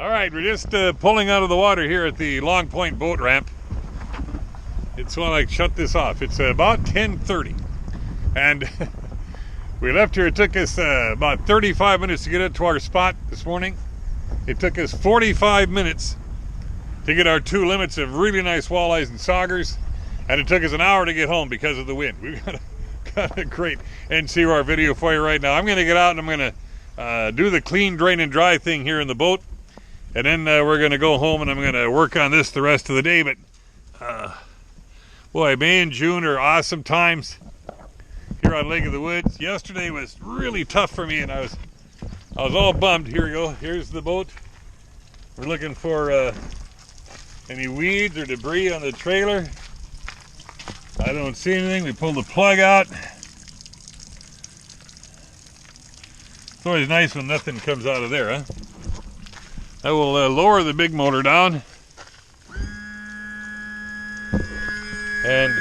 All right, we're just pulling out of the water here at the Long Point boat ramp. It's when I shut this off. It's about 10:30, and we left here. It took us about 35 minutes to get up to our spot this morning. It took us 45 minutes to get our 2 limits of really nice walleyes and saugers, and it took us an hour to get home because of the wind. We've got a great NCOR video for you right now. I'm going to get out and I'm going to do the clean, drain, and dry thing here in the boat. And then we're going to go home and I'm going to work on this the rest of the day. But, boy, May and June are awesome times here on Lake of the Woods. Yesterday was really tough for me and I was all bummed. Here we go. Here's the boat. We're looking for any weeds or debris on the trailer. I don't see anything. We pulled the plug out. It's always nice when nothing comes out of there, huh? I will lower the big motor down and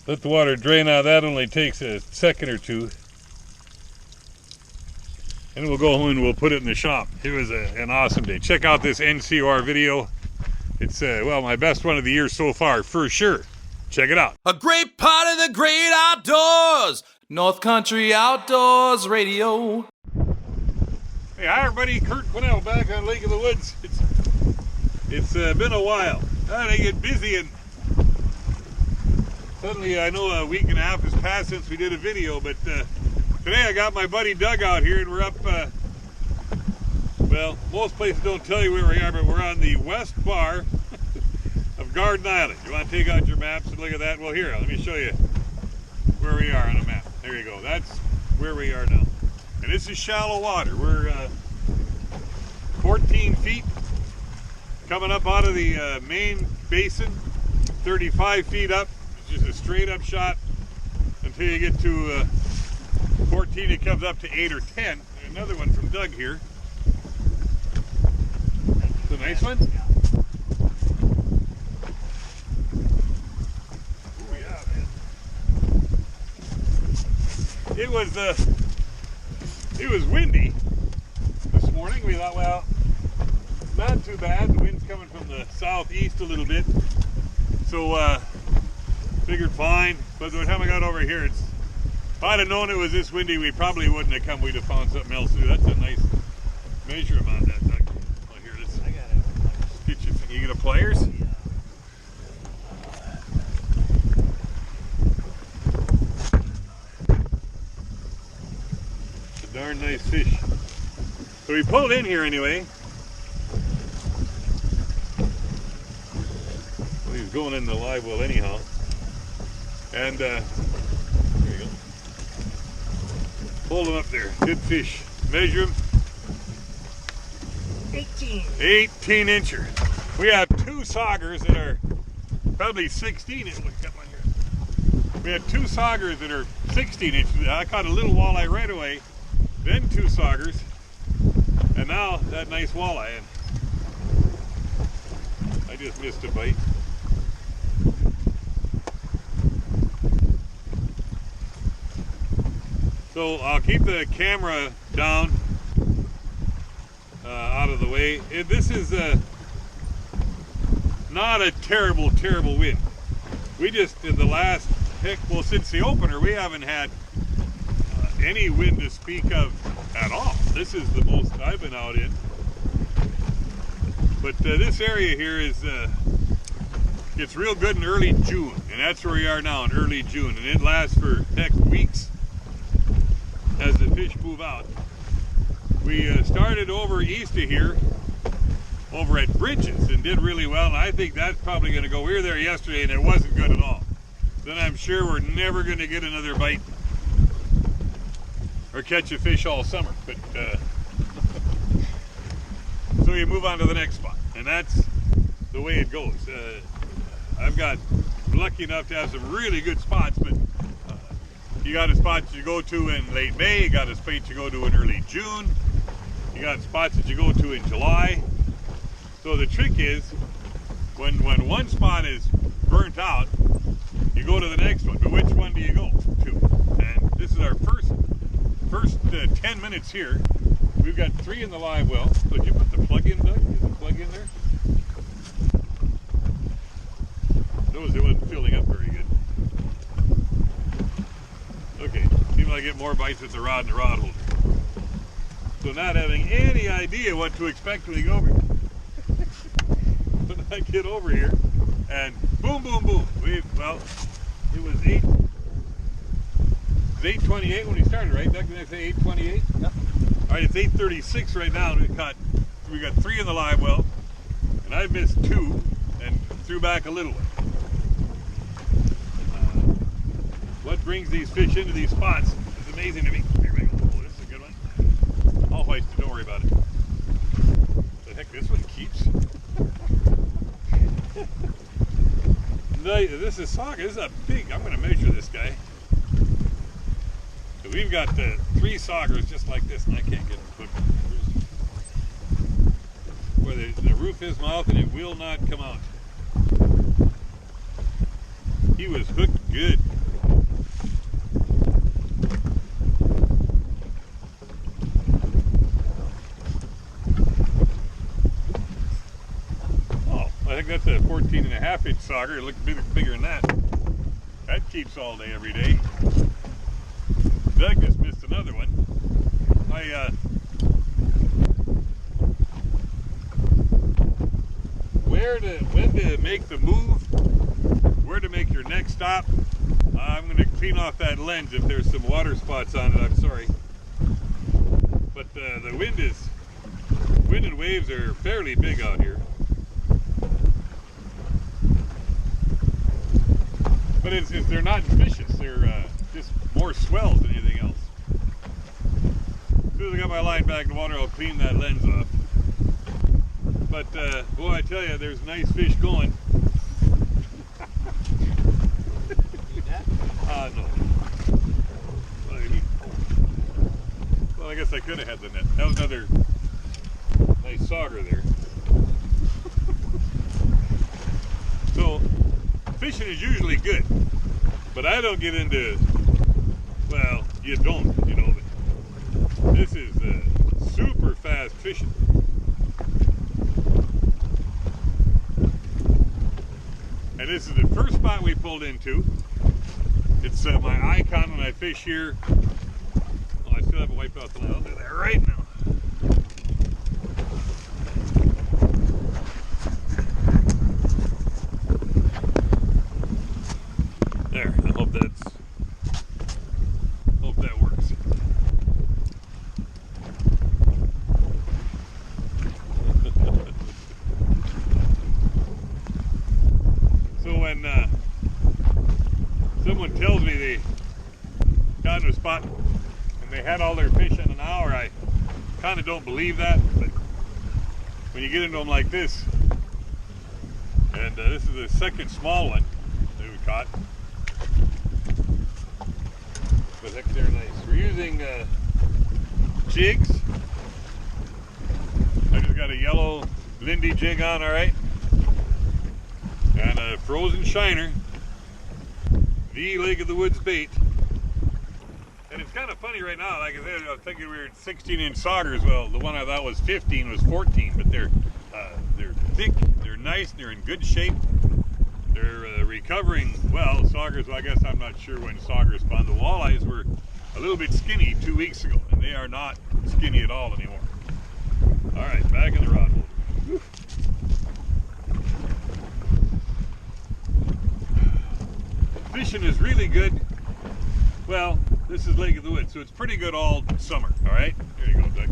let the water drain out. That only takes a second or two. And we'll go home and we'll put it in the shop. It was an awesome day. Check out this NCOR video. It's, well, my best one of the year so far, for sure. Check it out. A great part of the great outdoors. North Country Outdoors Radio. Hey, hi everybody, Kurt Quinnell back on Lake of the Woods. It's been a while. I get busy and suddenly I know a week and a half has passed since we did a video, but today I got my buddy Doug out here and we're up, well, most places don't tell you where we are, but we're on the west bar of Garden Island. You want to take out your maps and look at that? Well, here, let me show you where we are on a map. There you go, that's where we are now. And this is shallow water. We're 14 feet coming up out of the main basin, 35 feet up. It's just a straight up shot until you get to 14. It comes up to 8 or 10. Another one from Doug here. It's a nice one. Oh yeah, man. It was windy this morning. We thought, well, not too bad. The wind's coming from the southeast a little bit. So, figured fine. But by the time I got over here, if I'd have known it was this windy, we probably wouldn't have come. We'd have found something else to do. That's a nice measure on that, Doug. Well, here it is. I got it. Get you get a pliers? Yeah. Darn nice fish. So we pulled in here anyway. Well, he's going in the live well anyhow. And there you go. Pulled him up there. Good fish. Measure him. 18 incher. We have 2 saugers that are probably 16 inches. We have 2 saugers that are 16 inches. I caught a little walleye right away. Then 2 saugers, and now that nice walleye. And I just missed a bite. So I'll keep the camera down, out of the way. This is not a terrible wind. We just, in the last, well, since the opener, we haven't had any wind to speak of at all. This is the most I've been out in. But this area here is, it's real good in early June, and that's where we are now in early June, and it lasts for heck weeks as the fish move out. We started over east of here, over at Bridges, and did really well, and I think that's probably going to go. We were there yesterday and it wasn't good at all. Then I'm sure we're never going to get another bite or catch a fish all summer. But so you move on to the next spot, and that's the way it goes. I've got lucky enough to have some really good spots, but you got a spot you go to in late May, you got a spot you go to in early June, you got spots that you go to in July. So the trick is, when one spot is burnt out, you go to the next one. But which one do you go to? And this is our first 10 minutes here. We've got 3 in the live well. So did you put the plug in, Doug? I get more bites with the rod and the rod holder. So not having any idea what to expect when you go over here. When I get over here, and boom, boom, boom. Well, it was 8:28 when we started, right? Doug, did I say 8:28? Yep. All right, it's 8:36 right now, and we got 3 in the live well, and I missed 2 and threw back a little one. What brings these fish into these spots is amazing to me. Here we go. Oh, this is a good one. I'll hoist it, don't worry about it. The heck, this one keeps. This is Sauger. This is a big, I'm going to measure this guy. So we've got 3 Saugers just like this, and I can't get them hooked. Where the roof is mouth, and it will not come out. He was hooked good. I think that's a 14.5-inch Sauger. It looks bigger than that. That keeps all day, every day. Doug just missed another one. When to make the move, where to make your next stop. I'm going to clean off that lens if there's some water spots on it. I'm sorry, but the wind and waves are fairly big out here. But they're not vicious. They're just more swells than anything else. As soon as I got my line back in the water, I'll clean that lens off. But boy, I tell you, there's nice fish going. No. Well, I guess I could have had the net. That was another nice Sauger there. So, fishing is usually good, but I don't get into, well, you don't, you know, but this is super fast fishing. And this is the first spot we pulled into. It's my icon when I fish here. Oh, I still haven't wiped out the line. I'll do that right now. There, I hope that works. So when someone tells me they got in a spot and they had all their fish in an hour, I kind of don't believe that, but when you get into them like this, and this is the second small one that we caught. But heck, they're nice. We're using jigs. I just got a yellow Lindy jig on, all right, and a frozen shiner, the Lake of the Woods bait. And it's kind of funny right now. Like I said, I was thinking we were 16-inch Saugers. Well, the one I thought was 15 was 14, but they're thick, they're nice, they're in good shape. They're recovering well. Saugers, well, I guess I'm not sure when Saugers spawned. The walleyes were a little bit skinny 2 weeks ago, and they are not skinny at all anymore. All right, back in the rod holder. Whew. Fishing is really good. Well, this is Lake of the Woods, so it's pretty good all summer. All right, here you go, Doug.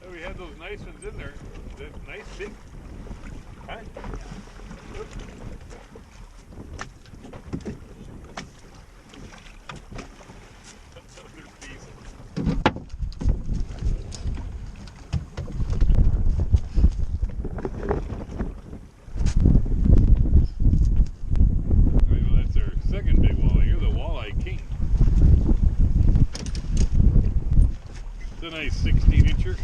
So we had those nice ones in there. That's nice, big. Huh? That's our second big walleye. You're the walleye king. It's a nice 16-incher.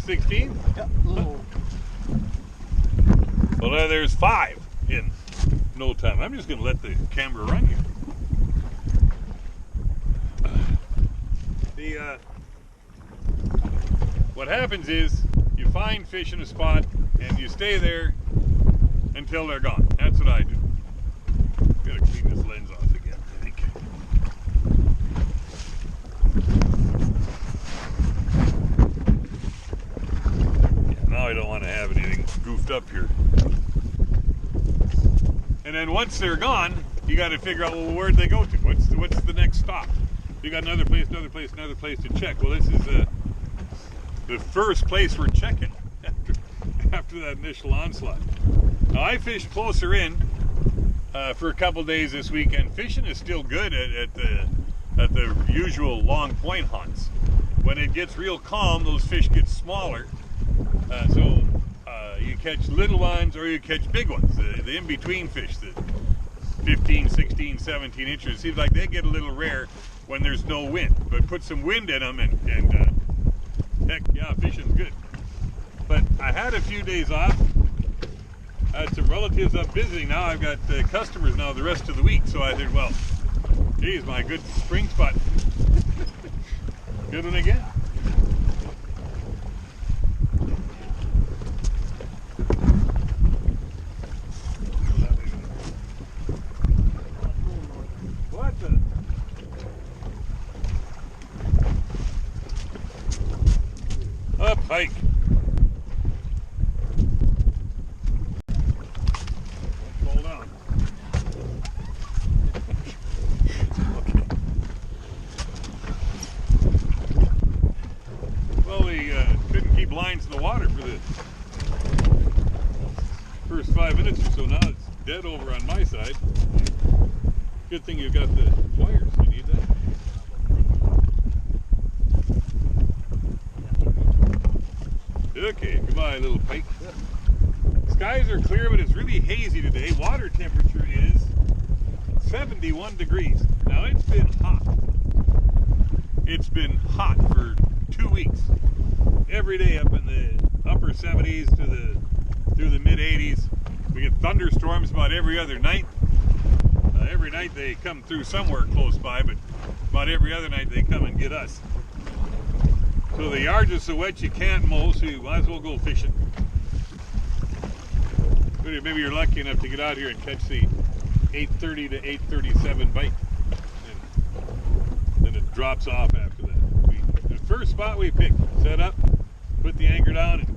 16? Yep. Little. Well, there's 5 in no time. I'm just going to let the camera run here. What happens is you find fish in a spot and you stay there until they're gone. That's what I do. Gotta clean this lens off again, I think. Yeah, now I don't want to have anything goofed up here. And then once they're gone, you got to figure out, well, where'd they go to? What's the next stop? You got another place to check. Well, this is the first place we're checking after that initial onslaught. Now, I fished closer in for a couple days this weekend. Fishing is still good at the usual long point haunts. When it gets real calm, those fish get smaller. So you catch little ones or you catch big ones, the in-between fish, the 15, 16, 17 inches. It seems like they get a little rare when there's no wind. But put some wind in them and heck, yeah, fishing's good. But I had a few days off. I had some relatives up visiting. Now I've got customers now the rest of the week. So I said, well, geez, my good spring spot. Good one again. What the? Up hike. Hold on. Okay. Well, we couldn't keep lines in the water for the first 5 minutes or so. Now it's dead over on my side. Good thing you've got the wires. You need that? Okay, goodbye, little pike. Skies are clear, but it's really hazy today. Water temperature is 71 degrees. Now, it's been hot. It's been hot for 2 weeks. Every day up in the upper 70s through the mid 80s. We get thunderstorms about every other night. Every night they come through somewhere close by, but about every other night they come and get us. So the yards are so wet you can't mow, so you might as well go fishing. Maybe you're lucky enough to get out here and catch the 8:30 to 8:37 bite. And then it drops off after that. The first spot we picked, set up, put the anchor down, and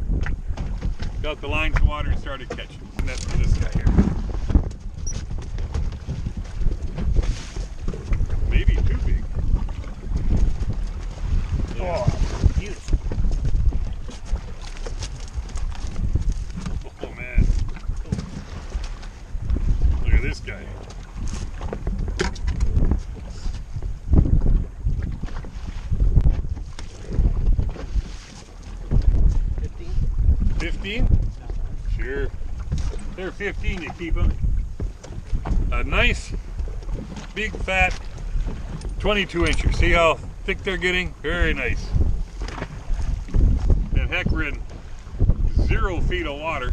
got the lines in water and started catching. And that's for this guy here. Maybe too big. Yeah. Oh, beautiful. Oh man. Look at this guy. $15? 15? Sure. They're 15, you keep them. A nice, big, fat 22 incher. See how thick they're getting? Very nice. And heck, we're in 0 feet of water.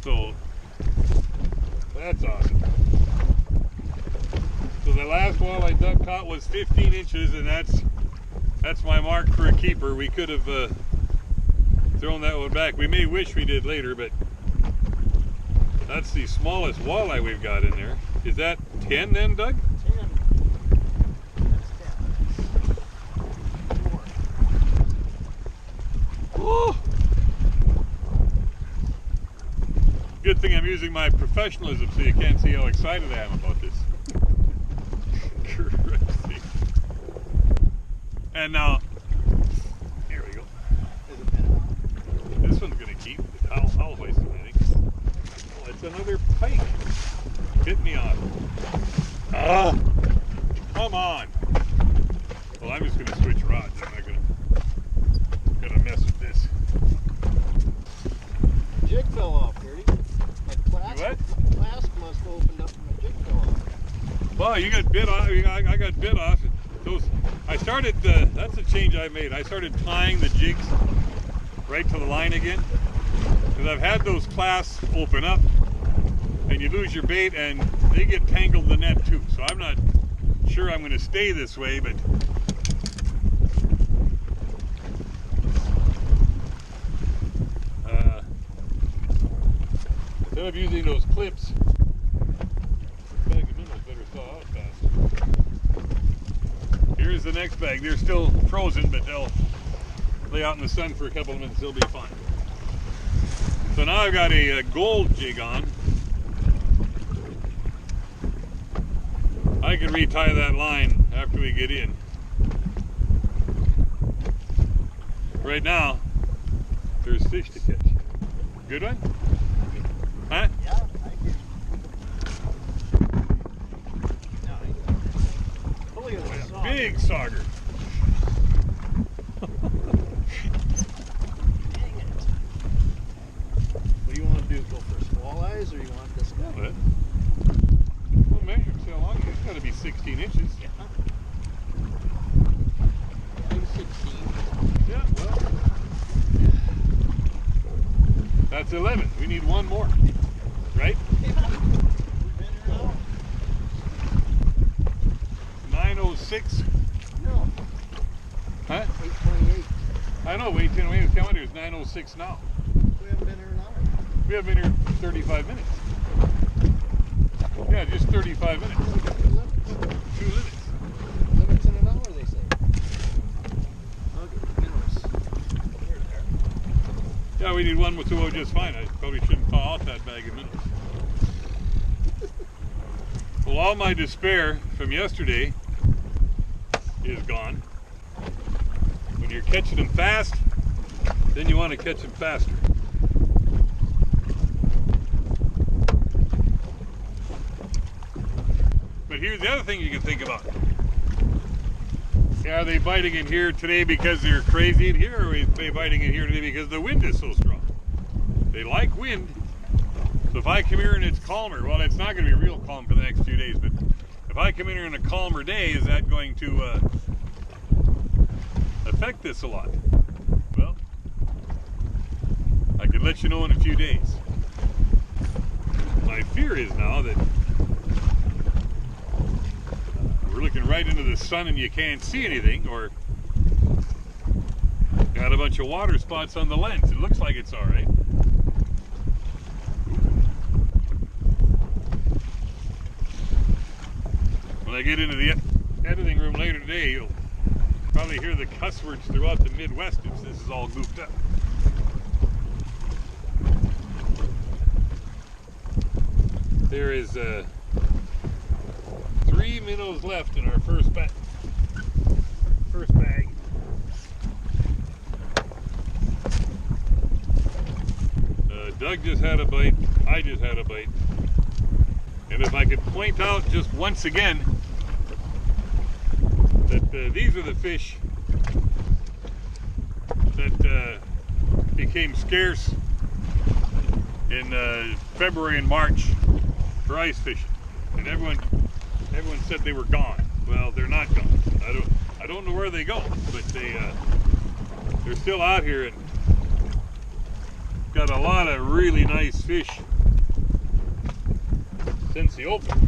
So that's awesome. So the last walleye duck caught was 15 inches, and that's my mark for a keeper. We could have thrown that one back. We may wish we did later, but that's the smallest walleye we've got in there. Is that 10 then, Doug? 10. That's 10. 4. Woo! Good thing I'm using my professionalism so you can't see how excited I am about this. Crazy. And now, here we go. This one's gonna keep. I'll hoist it, I think. Oh, it's another pike. Hit me on. Ah, come on. Well, I'm just gonna switch rods. I'm not gonna mess with this. Jig fell off, Gertie. My clasp, What? clasp must have opened up and my jig fell off. Well, you got bit off. I got bit off. Those. I started. That's a change I made. I started tying the jigs right to the line again, because I've had those clasps open up, and you lose your bait, and they get tangled in the net too. So I'm not sure I'm going to stay this way, but Instead of using those clips, bag of minnows better thaw out fast. Here's the next bag. They're still frozen, but they'll lay out in the sun for a couple of minutes. They'll be fine. So now I've got a gold jig on. I can retie that line after we get in. Right now, there's fish to catch. Good one? Huh? Yeah, I can. No, look at this sauger. Big sauger. Dang it. What do you want to do? Go for walleyes or you want this guy? Well, we'll measure and see how long. It's got to be 16 inches. Yeah. I'm 16. Yeah, well, that's 11. We need one more, right? We've been around. 906. No, Huh? 828. I know. Wait, 10 minutes. Come on, there's 906 now. We haven't been here an hour. We haven't been here 35 minutes. Yeah, just 35 minutes. 2 limits. Limits in an hour, they say. Okay, minnows. They're there. Yeah, we need one with 2 just fine. I probably shouldn't thaw out that bag of minnows. Well, all my despair from yesterday is gone. When you're catching them fast, then you want to catch them faster. But here's the other thing you can think about. Are they biting in here today because they're crazy in here, or are they biting in here today because the wind is so strong? They like wind. So if I come here and it's calmer, well, it's not going to be real calm for the next few days, but if I come in here on a calmer day, is that going to affect this a lot? Well, I can let you know in a few days. My fear is now that we're looking right into the sun and you can't see anything, or got a bunch of water spots on the lens. It looks like it's all right. When I get into the editing room later today, you'll probably hear the cuss words throughout the Midwest if this is all goofed up. There is 3 minnows left in our first bag. Doug just had a bite. I just had a bite. And if I could point out just once again that these are the fish that became scarce in February and March for ice fishing, and everyone said they were gone. Well, they're not gone. I don't know where they go, but they're still out here and got a lot of really nice fish since the open.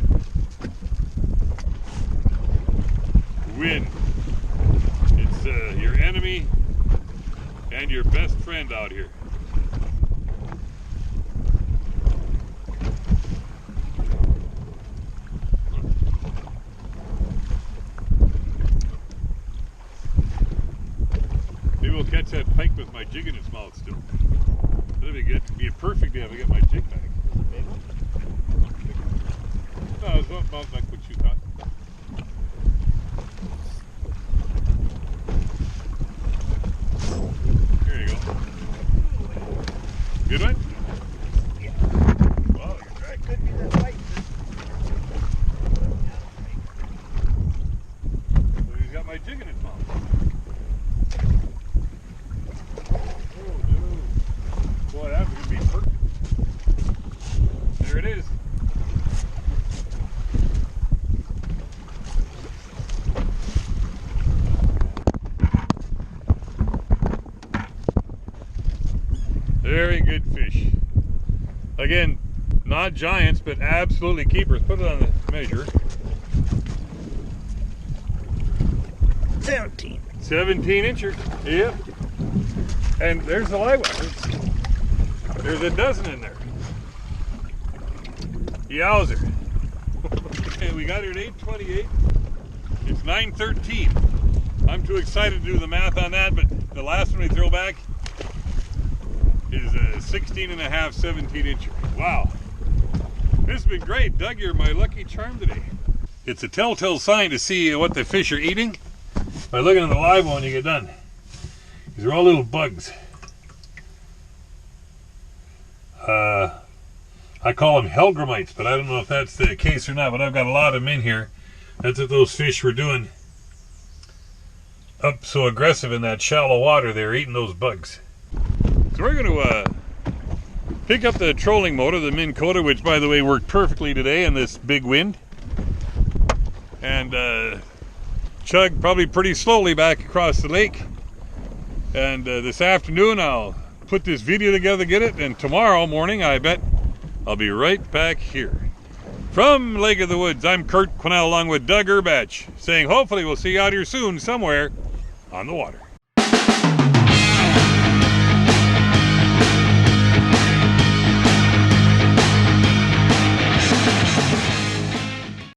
Wind. It's your enemy and your best friend out here. Maybe we'll catch that pike with my jig in its mouth still. That'd be good. It'd be a perfect day if I get my jig back. Is it big one? No, it's not about like what you thought. Here you go. Good one? Yeah. Wow, you're right. Could be that white. So he's got my jig in his mouth. Oh, dude. Boy, that's going to be perfect. There it is. Very good fish. Again, not giants, but absolutely keepers. Put it on the measure. 17. 17 incher. Yep. And there's the live one. There's a dozen in there. Yowzer. Okay, we got here at 8:28. It's 9:13. I'm too excited to do the math on that, but the last one we throw back is a 16 and a half, 17 incher. Wow. This has been great. Doug, you're my lucky charm today. It's a telltale sign to see what the fish are eating by looking at the live one when you get done. These are all little bugs. I call them Helgramites, but I don't know if that's the case or not, but I've got a lot of them in here. That's what those fish were doing up so aggressive in that shallow water. They're eating those bugs. So we're going to pick up the trolling motor, the Minn Kota, which by the way worked perfectly today in this big wind, and chug probably pretty slowly back across the lake. And this afternoon I'll put this video together, get it, and tomorrow morning I bet I'll be right back here. From Lake of the Woods, I'm Kurt Quinnell along with Doug Urbach, saying hopefully we'll see you out here soon somewhere on the water.